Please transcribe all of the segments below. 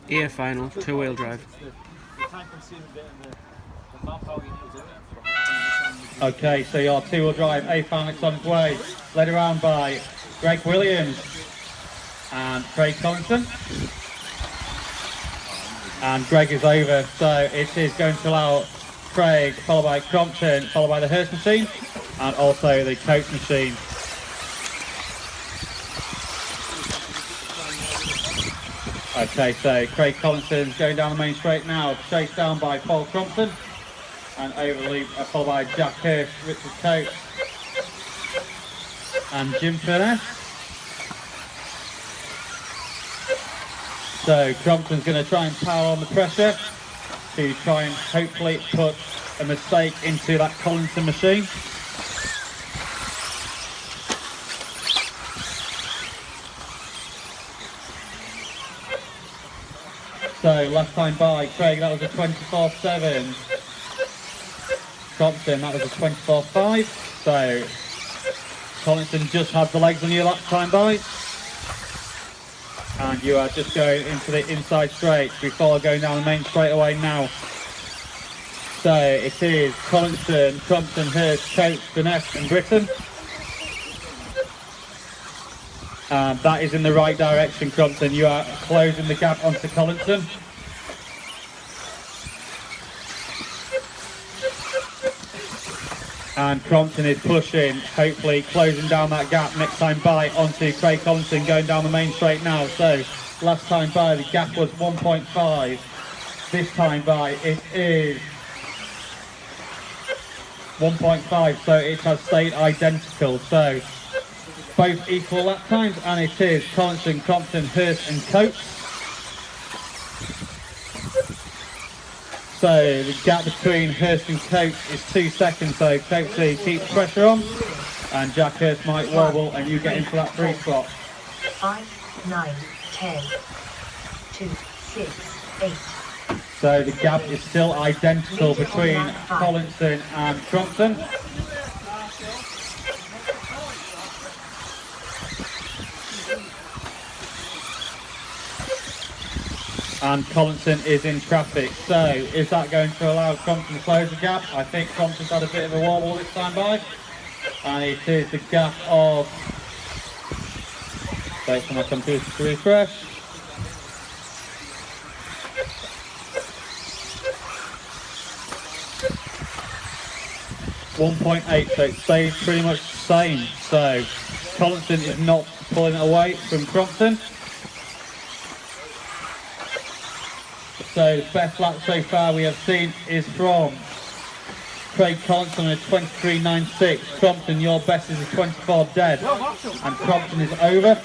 EA final, two-wheel drive. Okay, so your two-wheel drive A final's on its way, led around by Greg Williams and Craig Collinson. And Greg is over, so it is going to allow Craig, followed by Crompton, followed by the Hurst machine, and also the Coates machine. Okay, so Craig Collinson's going down the main straight now, chased down by Paul Crompton, and over the loop, followed by Jack Hurst, Richard Coates, and Jim Furness. So Crompton's going to try and power on the pressure to try and hopefully put a mistake into that Collinson machine. So last time by Craig, that was a 24.7. Crompton, that was a 24.5. So Collinson just had the legs on you last time by. And you are just going into the inside straight before going down the main straightaway now. So it is Collinson, Crompton, Hurst, Coates, Finesse and Britton. And that is in the right direction, Crompton. You are closing the gap onto Collinson. And Crompton is pushing, hopefully closing down that gap next time by onto Craig Collinson going down the main straight now. So last time by the gap was 1.5. This time by it is 1.5, so it has stayed identical. So both equal lap times, and it is Collinson, Crompton, Hurst and Coates. So the gap between Hurst and Coates is 2 seconds, so Coates keeps pressure on, and Jack Hurst might wobble and you get into that free spot. 5, 9, 10, 2, 6, 8. So the gap is still identical between Collinson and Crompton. And Collinson is in traffic, so is that going to allow Crompton to close the gap? I think Crompton's had a bit of a wobble this time by, and it is the gap of, wait for my computer to refresh, .8, so it stays pretty much the same. So Collinson is not pulling it away from Crompton. So the best lap so far we have seen is from Craig Collinson at 23.96. Crompton, your best is a 24 dead, and Crompton is over.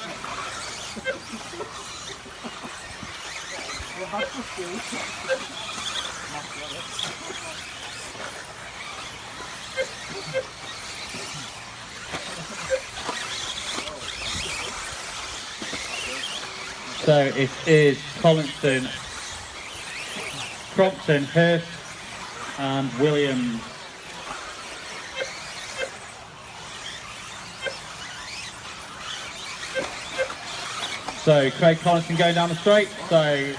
So it is Collinson, Crompton, Hurst and Williams. So Craig Collinson going down the straight. So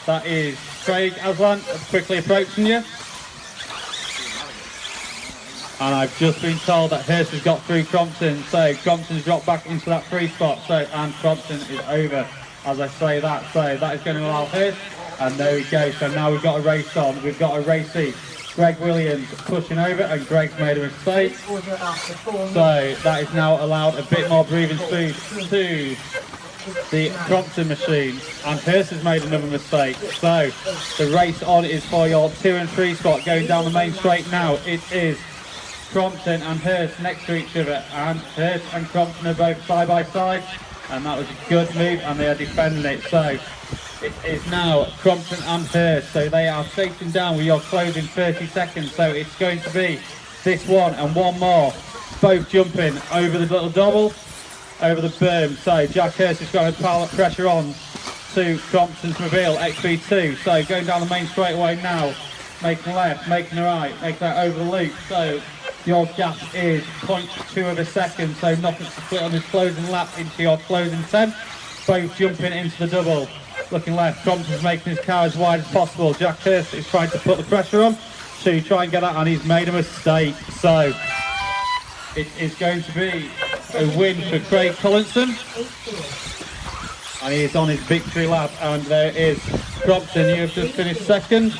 that is Craig Aslan quickly approaching you. And I've just been told that Hurst has got through Crompton. So Crompton's dropped back into that free spot. So and Crompton is over as I say that. So that is going to allow Hurst. And there we go, so now we've got a race on, we've got a racey. Greg Williams pushing over, and Greg's made a mistake. So that is now allowed a bit more breathing space to the Crompton machine. And Hurst has made another mistake. So the race on is for your 2 and 3 spot going down the main straight now. It is Crompton and Hurst next to each other, and Hurst and Crompton are both side by side. And that was a good move, and they are defending it. So it is now Crompton and Hurst, so they are facing down with your closing 30 seconds. So it's going to be this one and one more, both jumping over the little double, over the berm. So Jack Hurst is going to pile up pressure on to Crompton's Mobile XB2. So going down the main straightaway now, making left, making right, making that over the loop. So your gap is 0.2 of a second, so nothing to split on this closing lap into your closing 10. both jumping into the double. Looking left, Crompton's making his car as wide as possible. Jack Hurst is trying to put the pressure on to try and get that, and he's made a mistake. So it is going to be a win for Craig Collinson. And he is on his victory lap, and there is Crompton. You have just finished second.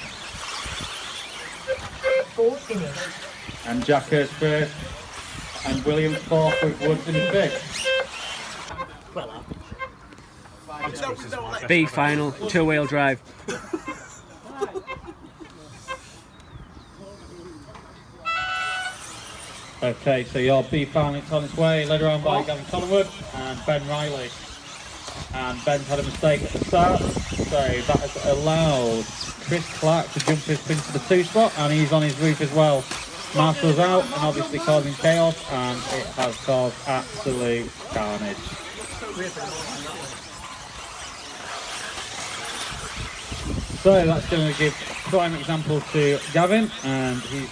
And Jack Hurst first. And William fourth with Woods in fifth. B final, two-wheel drive. Okay, so your B final is on its way, led around by Gavin Collingwood and Ben Riley. And Ben's had a mistake at the start, so that has allowed Chris Clark to jump his into the 2 spot, and he's on his roof as well. Marshall's out and obviously causing chaos, and it has caused absolute carnage. So that's going to give prime example to Gavin, and he's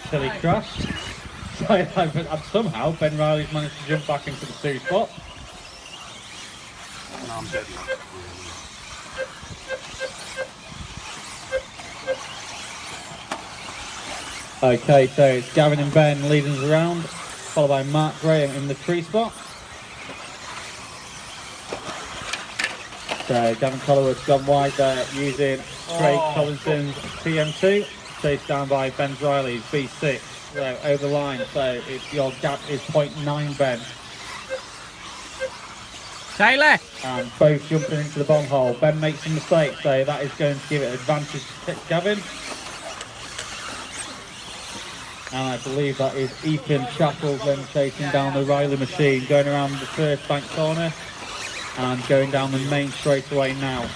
till he crashed. So and somehow Ben Riley's managed to jump back into the 2 spot. No, I'm dead. Okay, so it's Gavin and Ben leading us around, followed by Mark Graham in the 3 spot. So Gavin Collingwood's gone wide there using Craig Collinson's TM2, chased down by Ben Riley's B6. So over the line, so your gap is 0.9 Ben. Taylor! And both jumping into the bomb hole. Ben makes a mistake, so that is going to give it advantage to Gavin. And I believe that is Ethan Chappell then chasing down the Riley machine, going around the first bank corner and going down the main straightaway now.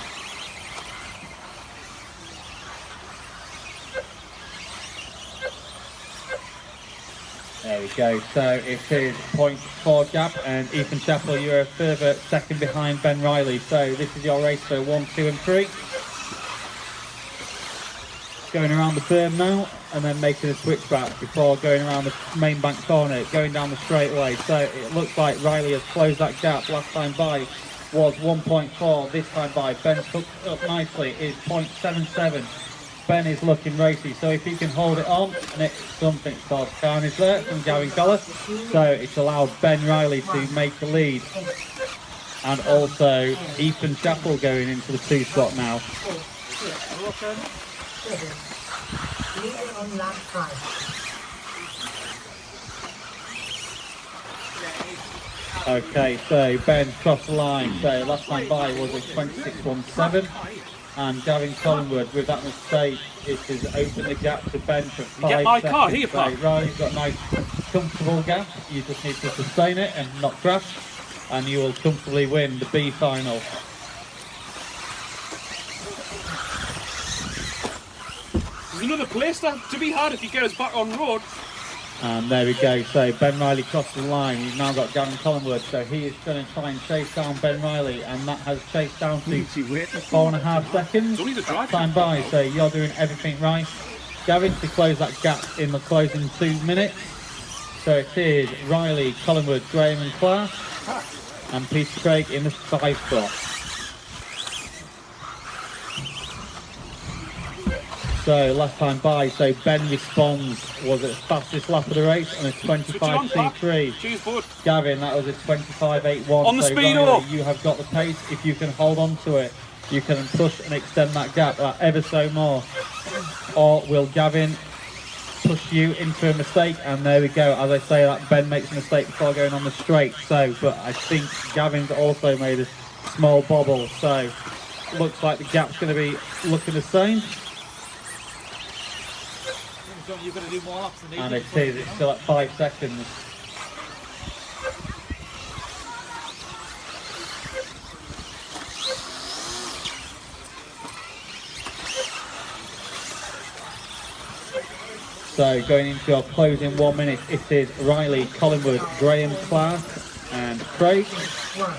There we go, so it is 0.4 gap, and Ethan Chappell, you're a further second behind Ben Riley. So this is your race for 1, 2 and 3. Going around the berm now, and then making a switch back before going around the main bank corner, going down the straightaway. So it looks like Riley has closed that gap. Last time by was 1.4, this time by Ben's hooked up nicely, is 0.77. Ben is looking racy, so if he can hold it on, and it's something called carnage there from Gavin Keller. So it's allowed Ben Riley to make the lead. And also Ethan Chappell going into the 2 spot now. On lap 5. Okay, so Ben crossed the line. So last time by was a 26.17. And Gavin Collingwood, with that mistake, it has opened the gap to Ben for 5 Get my seconds. car here, So pal. Riley's got a nice, comfortable gap. You just need to sustain it and not crash, and you will comfortably win the B final. There's another place to be had if you get us back on road. And there we go, so Ben Riley crossed the line. He's now got Gavin Collingwood, so he is going to try and chase down Ben Riley, and that has chased down to 4.5 seconds. Don't need to drive. Time by, so you're doing everything right. Gavin to close that gap in the closing 2 minutes. So it is Riley, Collingwood, Graham and Clark, and Peter Craig in the 5 spot. So last time by, so Ben responds was the fastest lap of the race on a 25.23. Cheers, bud. Gavin, that was a 25.81. On the so speedo. Riley, you have got the pace. If you can hold on to it, you can push and extend that gap ever so more. Or will Gavin push you into a mistake? And there we go. As I say that, Ben makes a mistake before going on the straight. So, but I think Gavin's also made a small bobble. So looks like the gap's going to be looking the same. You've got to do more laps than And it is, it's still at 5 seconds. So going into your closing 1 minute, it is Riley, Collingwood, Graham, Clark and Craig. 1, 9,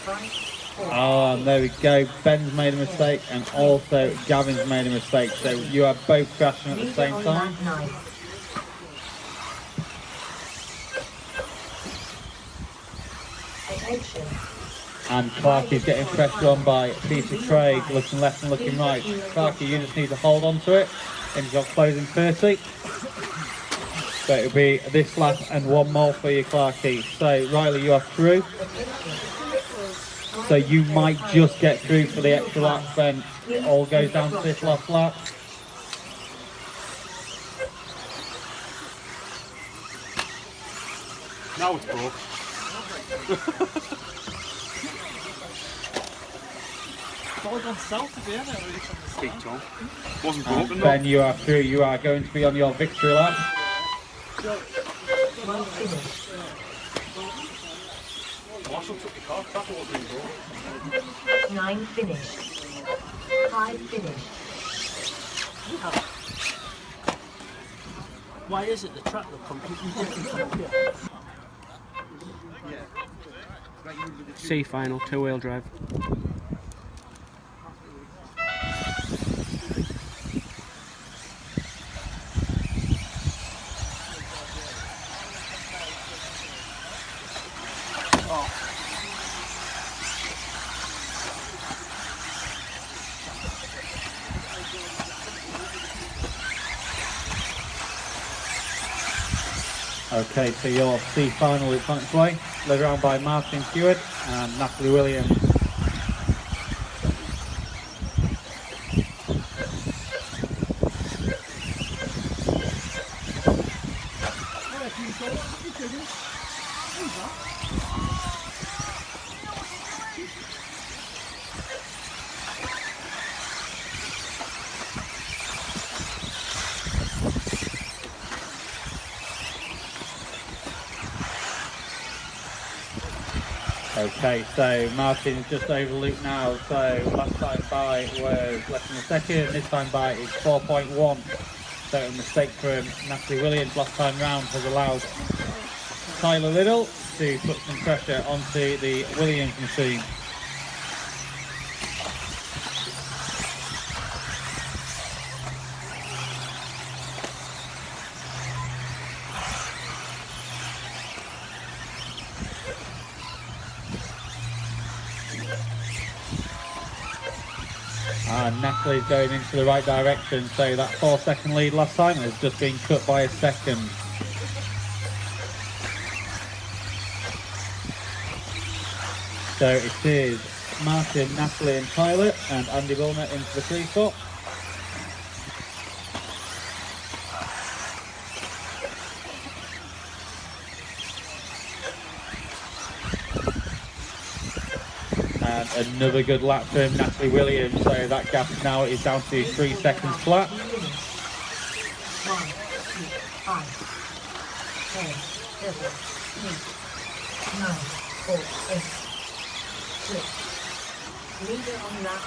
5, 4. Oh, and there we go. Ben's made a mistake, and also Gavin's made a mistake. So you are both crashing at the same On time. lap 9. Attention. And Clarkie's getting pressure on by Peter Craig, looking left and looking right. Clarkie, you just need to hold on to it into your closing 30. So it'll be this lap and one more for you, Clarkie. So Riley, you are through. So you might just get through for the extra lap, then it all goes down to this last lap. Now it's broke. It's all gone south at the end, really, from the Big start. Tom. Wasn't And broken though. then you are through. You are going to be on your victory lap. Marshall took the car. That's what was being broken. 9 finished. 5 finished. Why is it the track look completely different from here? C final, two-wheel drive. Okay, so your C final is on its way, led around by Martin Stewart and Natalie Williams. Okay, so Martin's just over the loop now, so last time by was less than a second, this time by is 4.1. So a mistake from Natalie Williams last time round has allowed Tyler Little to put some pressure onto the Williams machine. And Natalie's going into the right direction, so that 4-second lead last time has just been cut by a second. So it is Martin, Natalie and Tyler and Andy Wilmer into the free spot. And another good lap from Natalie Williams, so that gap now is down to 3 seconds flat. 1, 2, 5, 10, 11, 8, 9, 4, 8, 6. Leader on lap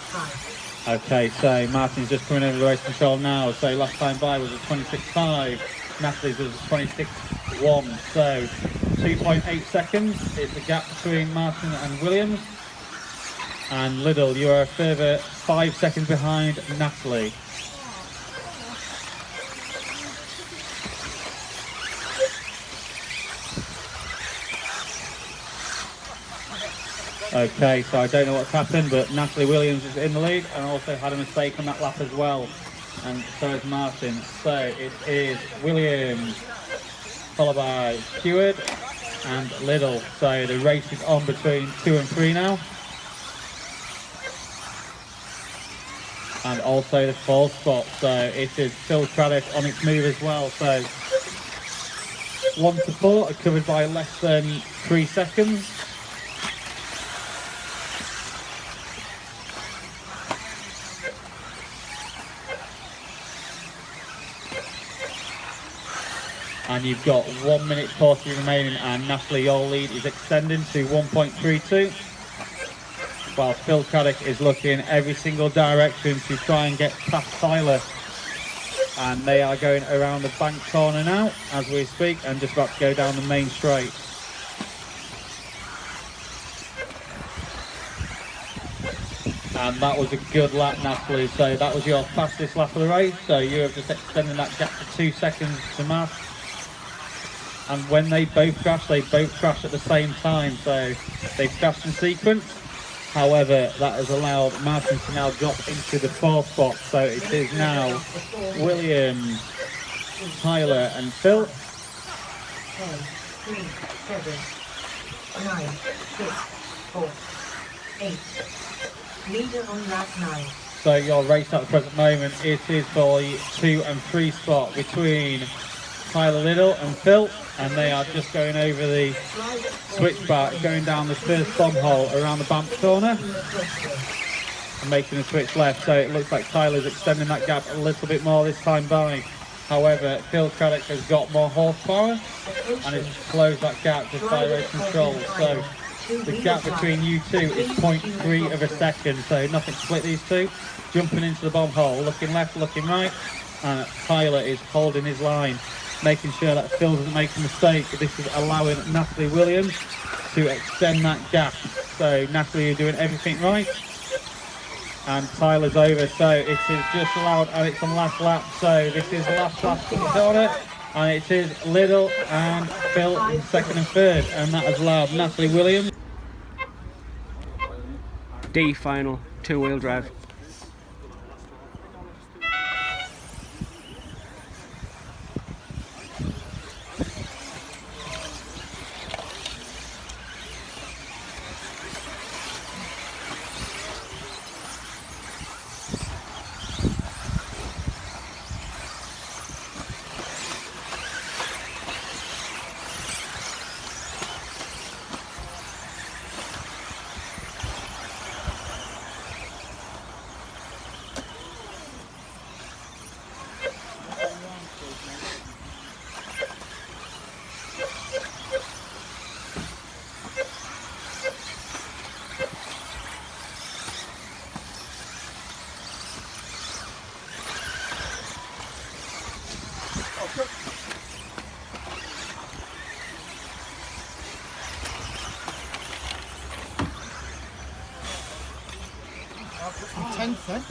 5. Okay, so Martin's just coming over the race control now, so last time by was a 26.5, Natalie's was a 26.1, so 2.8 seconds is the gap between Martin and Williams. And Liddell, you are a further 5 seconds behind Natalie. Okay, so I don't know what's happened, but Natalie Williams is in the lead and also had a mistake on that lap as well. And so is Martin. So it is Williams, followed by Stewart and Liddell. So the race is on between 2 and 3 now. And also the 4th spot, so it is Phil Craddock on its move as well. So 1 to 4 are covered by less than 3 seconds. And you've got 1 minute 40 remaining, and Natalie, your lead is extending to 1.32. While Phil Craddock is looking every single direction to try and get past Tyler. And they are going around the bank corner now as we speak and just about to go down the main straight. And that was a good lap, Natalie. So that was your fastest lap of the race. So you have just extended that gap to 2 seconds to Matt. And when they both crash at the same time. So they've crashed in sequence. However, that has allowed Martin to now drop into the 4th spot. So it is now William, Tyler and Phil. 10, 3, 7, 9, 6, 4, 8. Leader on lap 9. So your race at the present moment, it is for the 2 and 3 spot between Tyler Little and Phil, and they are just going over the switchback, going down the first bomb hole around the bump corner and making a switch left. So it looks like Tyler's extending that gap a little bit more this time by. However, Phil Craddock has got more horsepower and it's closed that gap just by race control. So the gap between you two is 0.3 of a second, so nothing to split these two. Jumping into the bomb hole, looking left, looking right, and Tyler is holding his line, making sure that Phil doesn't make a mistake. This is allowing Natalie Williams to extend that gap. So Natalie, you're doing everything right. And Tyler's over, so it is just allowed, and it's on last lap. So this is last lap for the corner, and it is Little and Phil in 2nd and 3rd, and that has allowed Natalie Williams. D final, 2-wheel drive. Tenth then.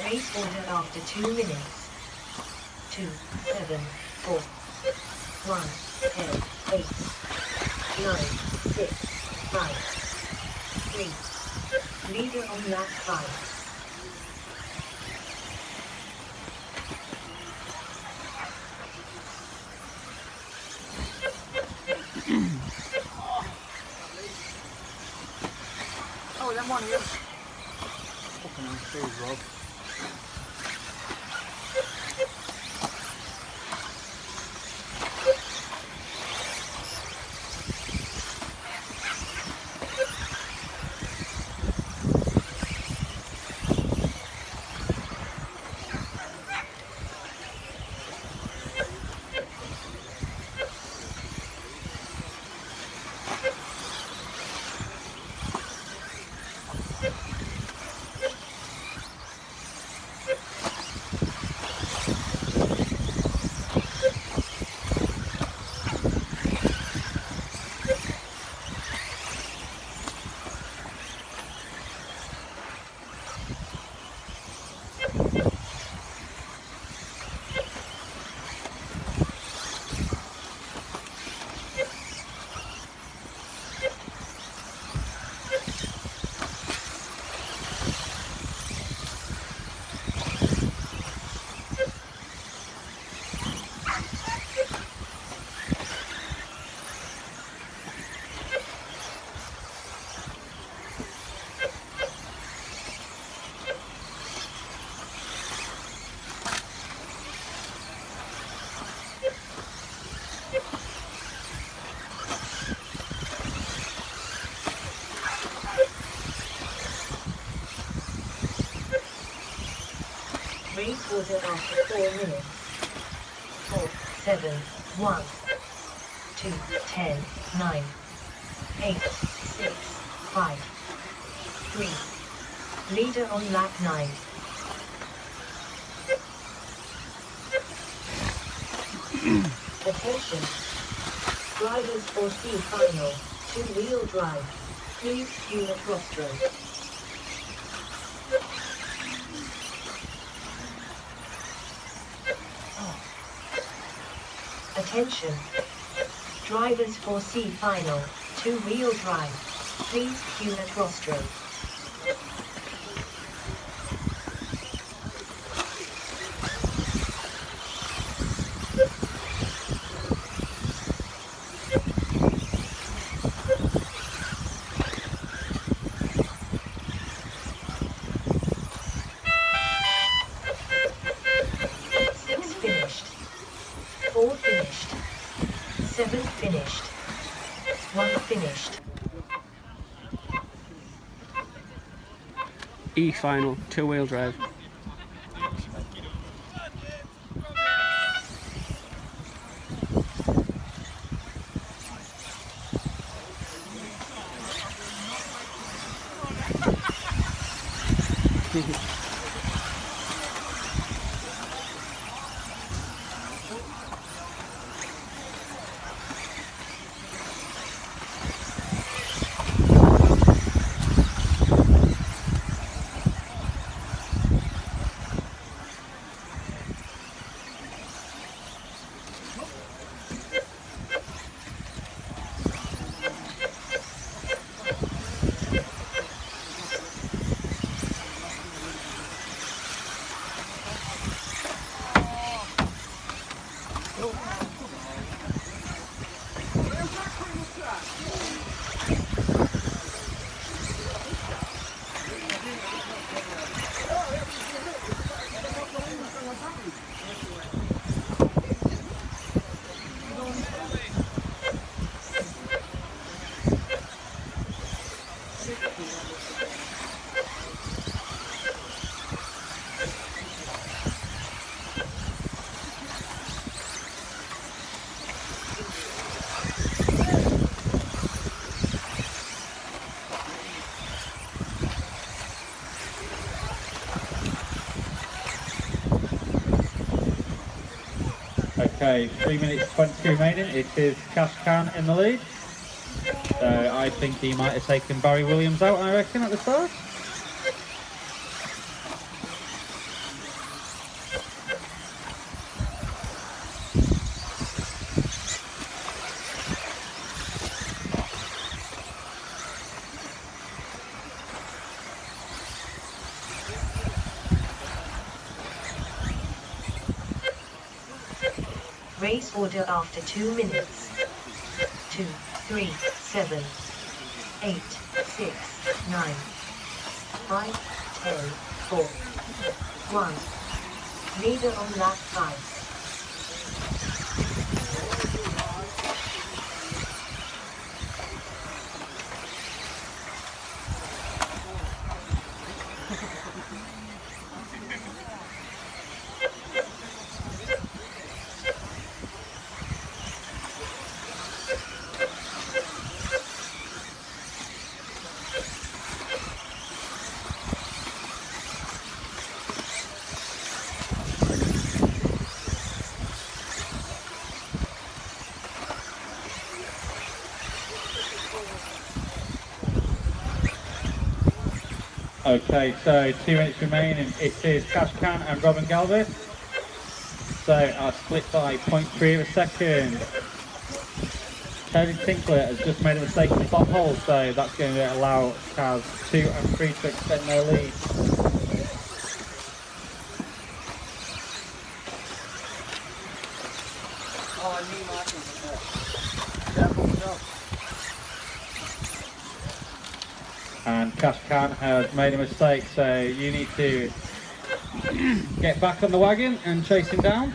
Race order after 2 minutes. 2, 7, 4, 1, 10, 8, 9, 6, 5, 3. Leader on lap 5. Oh, then one here. Fucking hell, Rob. Race order after 4 minutes. 4, 7, 1, 2, 10, 9, 8, 6, 5, 3. Leader on lap 9. Attention. Drivers for C final. 2-wheel drive. Please queue at crossroads. Attention. Drivers for C final. 2-wheel drive. Please queue at crossroads. Finished. 4 finished. 7 finished. 1 finished. E final, 2-wheel drive. Okay, 3 minutes 22 remaining. It is Cash Can in the lead. So I think he might have taken Barry Williams out, I reckon, at the start. Race order after 2 minutes. 2, 3, 7, 8, 6, 9, 5, 10, 4, 1. Leader on lap 5. Okay, so 2 minutes remaining. It is Cash Can and Robin Galvez. So our split by 0.3 of a second. Tony Tinkler has just made a mistake in the top hole, so that's going to allow cars 2 and 3 to extend their lead. Oh, I knew Michael was there. Careful yourself. And Cash Can has made a mistake, so you need to get back on the wagon and chase him down.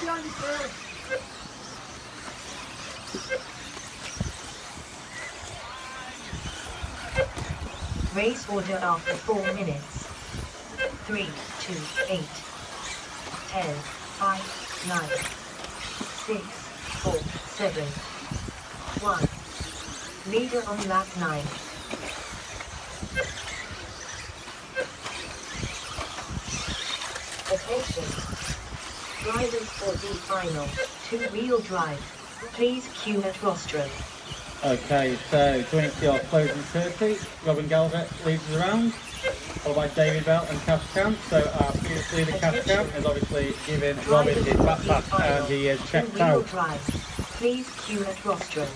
behind the curve. Race order after 4 minutes. 3, 2, 8, 10, 5, 9, 6, 4, 7, 1. Leader on lap 9. Attention. Drivers for the final 2-wheel drive. Please queue at rostrum. Okay, so going into your closing 30, Robin Galvett leads us around, followed by David Bell and Cash Camp. So previously the Cash Camp has obviously given Robin his backpack and he is checked 2-wheel out. drive. Please queue at rostrum.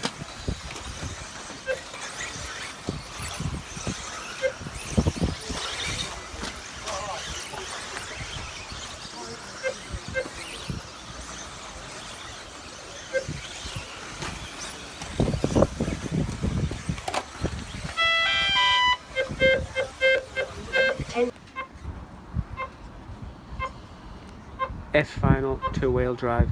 S final, 2-wheel drive.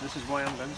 This is why I'm going to.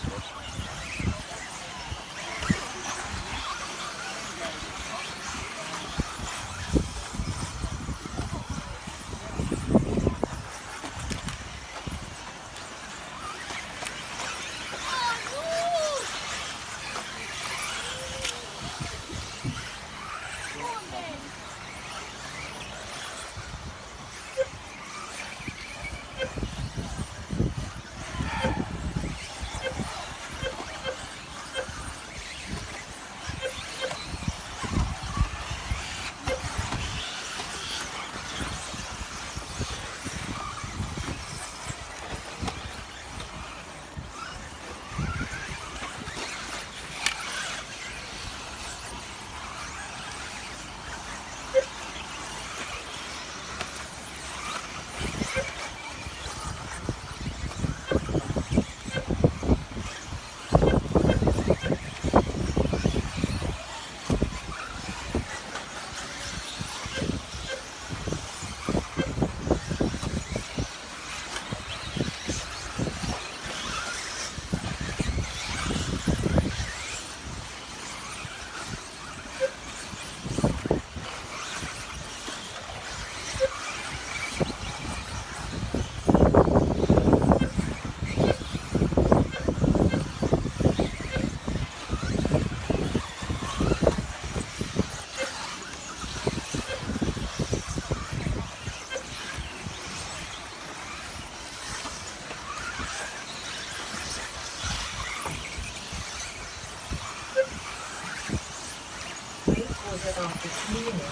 After 3 minutes.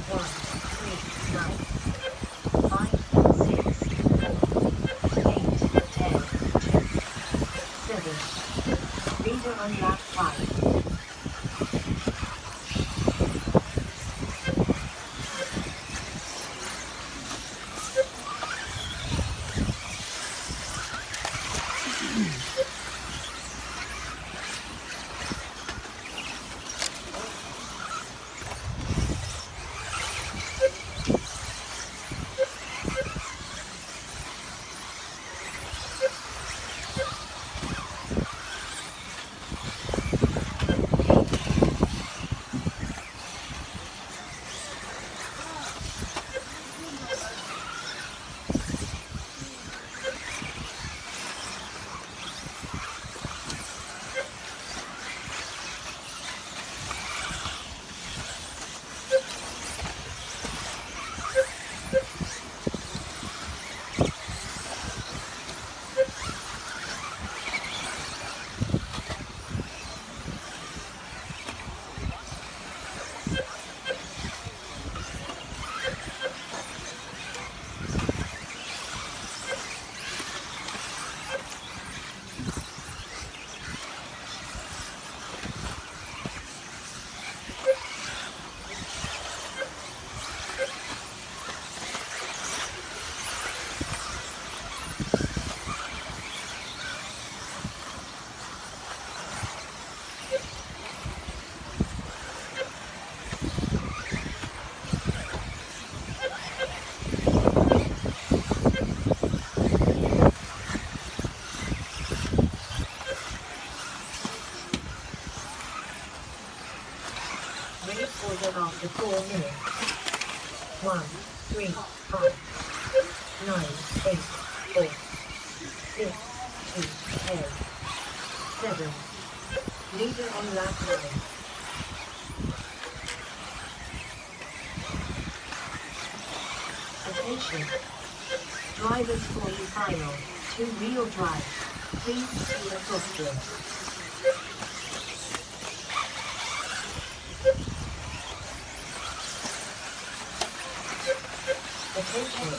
1, 3, 9, 5, 6, 4, 8, 10, 2, 7. Leader on lap 5. Drivers for the final, two-wheel drive. Please see the crossroads. Attention.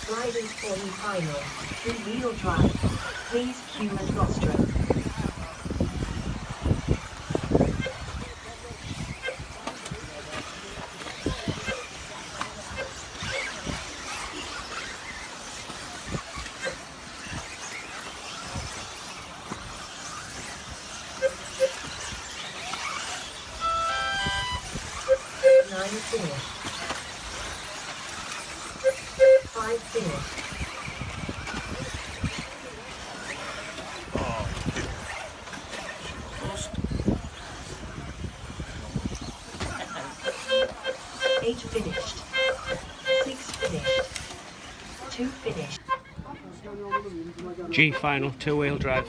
Drivers for the final, two-wheel drive. Please cue the crossroads. Finished. 5 finished. Eight finished. 6 finished. 2 finished. G final, two-wheel drive.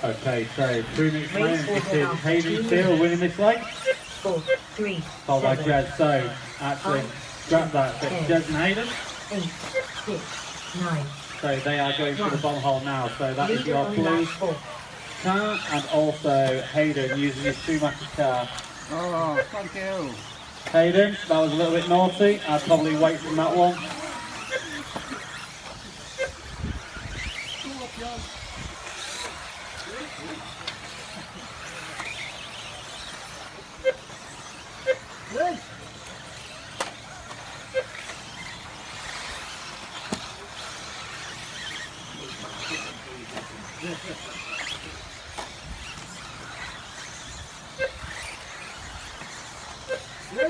Okay, so 3 minutes remaining. It is Hayden Steele winning this leg. 4, 3, Followed by 7, Jez. So actually, scrap that. So it's Jez and Hayden. 8, 6, 9. So they are going through the bottom hole now. So that is Leader your on blue lap 4. car, and also Hayden using his Schumacher car. Oh, thank you. Hayden, that was a little bit naughty. I'd probably wait from that one.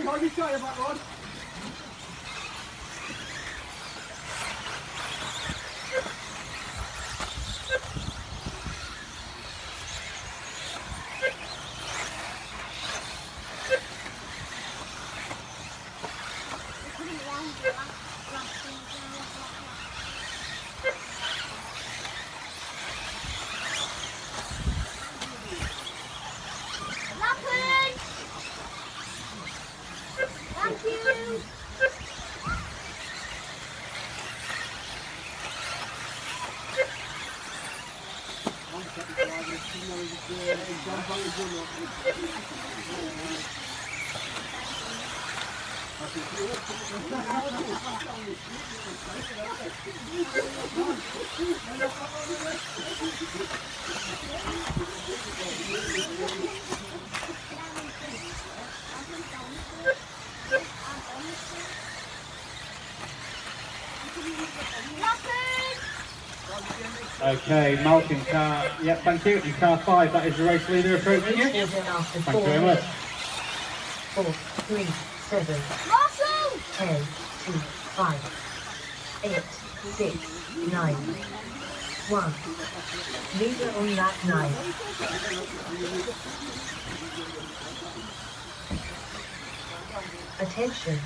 How you try about Rod? Okay, Malcolm, car, yep, thank you. In car 5, that is the race leader approaching you. Race order after Thank you 4 very much. 4, 3, 7, 10, 2, 5, 8, 6, 9, 1. Leader on lap 9. Attention.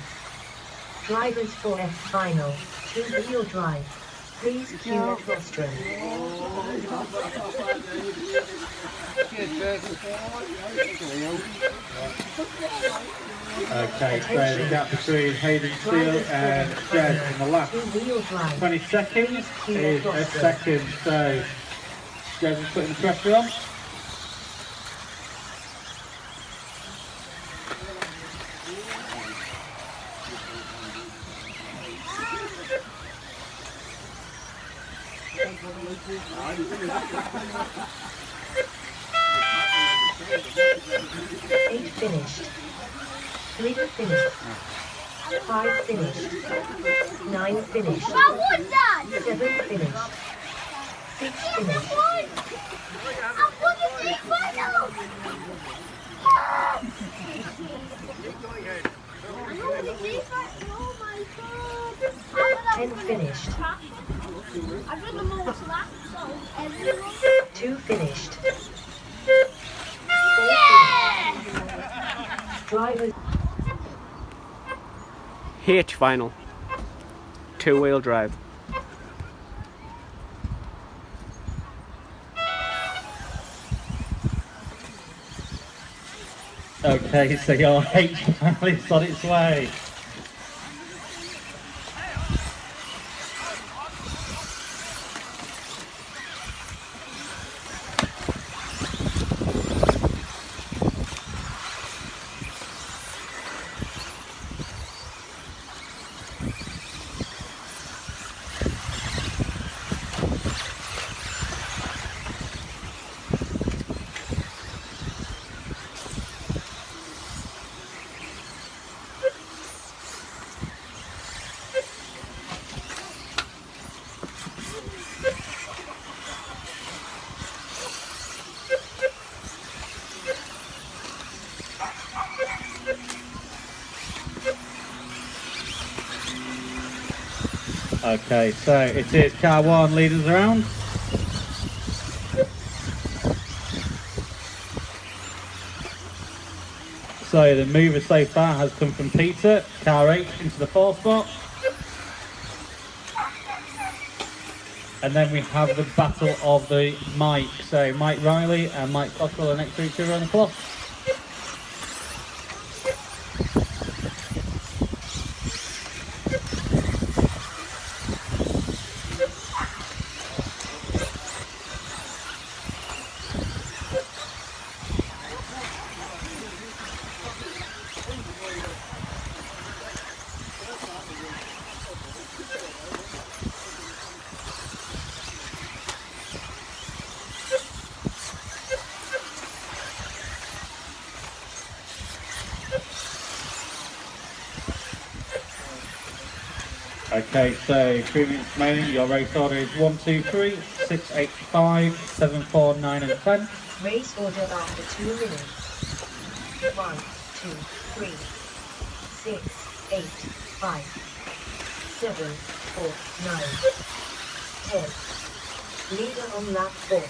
Drivers for F final, 2-wheel drive. Please queue at rostrum. Okay, so the gap between Hayden Steele and Jez in the last 2-wheel drive. 20 seconds is a second, so Jez is putting the pressure on. Eight finished. 3 finished. 5 finished. 9 finished. 7 finished. 6 finished. Oh 10 finished. I've got the most laps, so everyone. 2 finished. Yeah! Drivers. H final. 2-wheel drive. Okay, so your H finalist on its way. Okay, so it is car 1 leading us around. So the mover so far has come from Peter, car 8 into the 4th spot. And then we have the battle of the Mike. So Mike Riley and Mike Cockrell are next to each other on the clock. Okay, so 3 minutes remaining. Your race order is 1, 2, 3, 6, 8, 5, 7, 4, 9 and 10. Race order after 2 minutes. 1, 2, 3, 6, 8, 5, 7, 4, 9, 10. Leader on lap 4.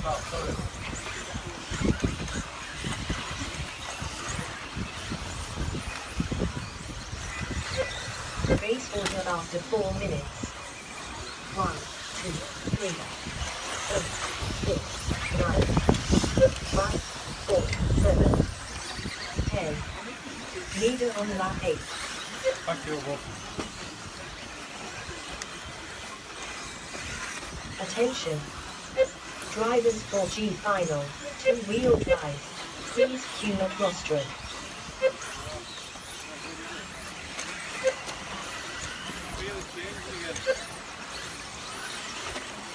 Race order after 4 minutes. 1, 2, 3, 4, 6, 9, 5, 4, 7, 10. Leader on lap 8. Thank you, Bob. Attention. Drivers for G final. 2-wheel drive. Please queue at rostrum.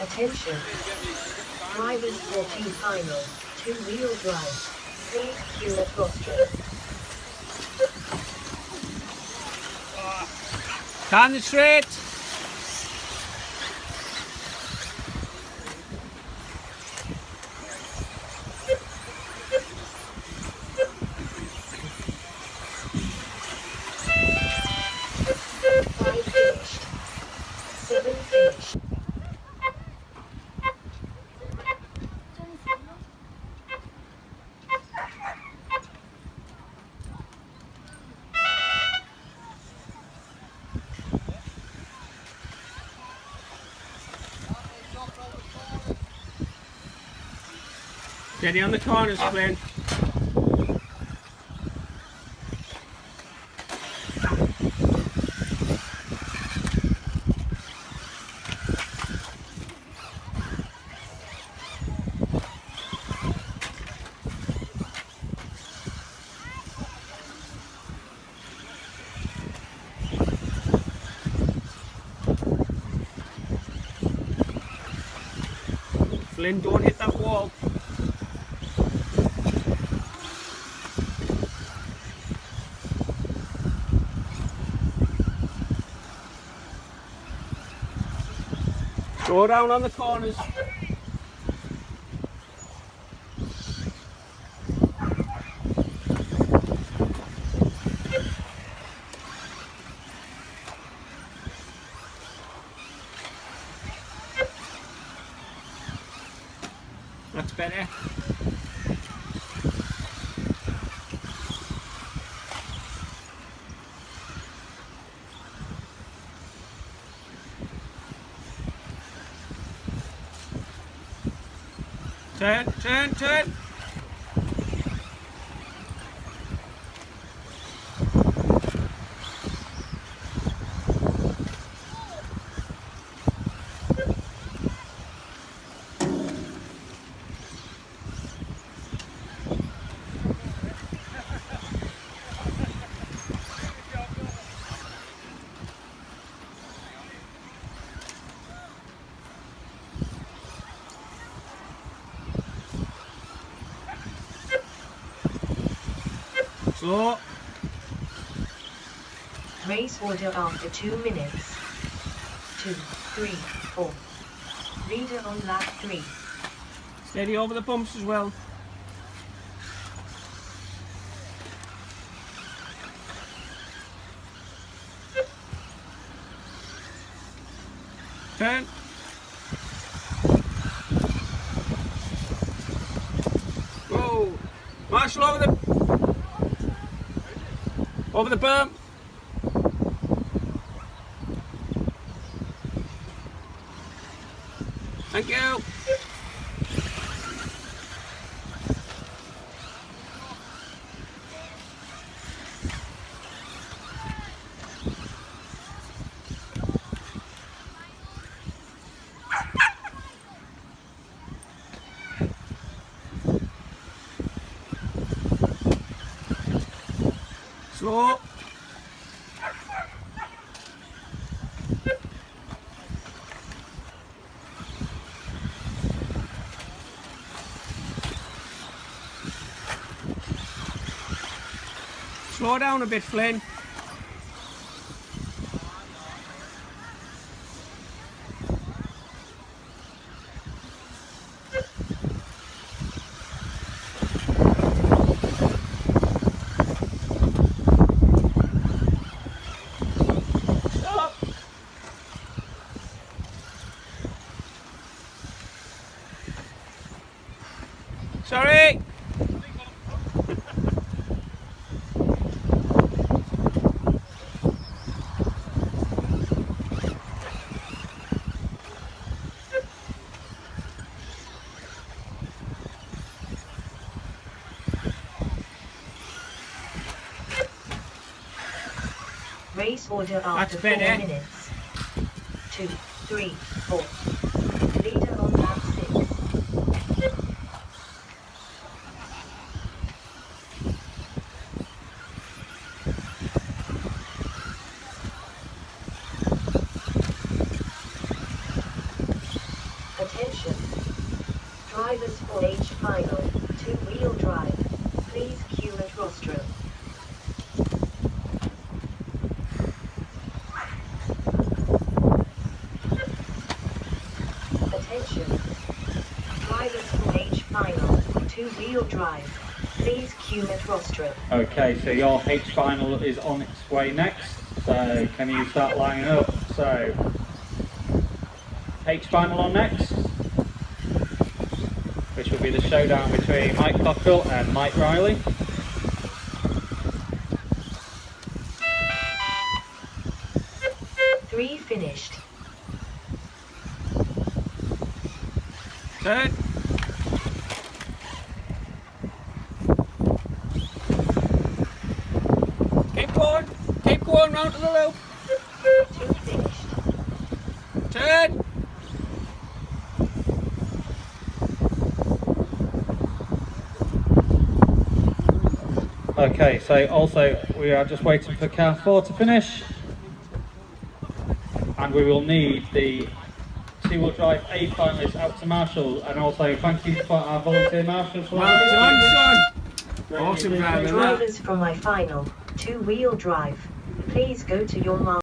Attention. Drivers for G final. 2-wheel drive. Please queue at rostrum. Turn straight. Five finished. 7 finished. Steady on the corners, Flynn. Flynn, don't hit that wall. Go down on the corners. That's better. Turn, turn, turn. Slow. Race order after 2 minutes. 2, 3, 4. Leader on lap 3. Steady over the bumps as well. Turn. Whoa. Marshal over the berm. Thank you. Slow. Slow down a bit, Flynn. Stop. Sorry. Race order after That's 4 better. minutes. 2, 3, 4. Leader on lap 6. Attention. Drivers for H final, 2-wheel drive. Please queue at rostrum. Attention. Drivers for H final, 2-wheel drive. Please queue at rostrum. Okay, so your H final is on its way next. So can you start lining up? So H final on next, which will be the showdown between Mike Cockrell and Mike Riley. Three finished. Turn. Keep going round to the loop. 2 finished. Turn. Okay, so also we are just waiting for car 4 to finish, and we will need the 2-wheel drive A finalists out to marshal, and also thank you for our volunteer marshals. Well done, son. Awesome driving that. Drivers from my final, 2-wheel drive. Please go to your mark.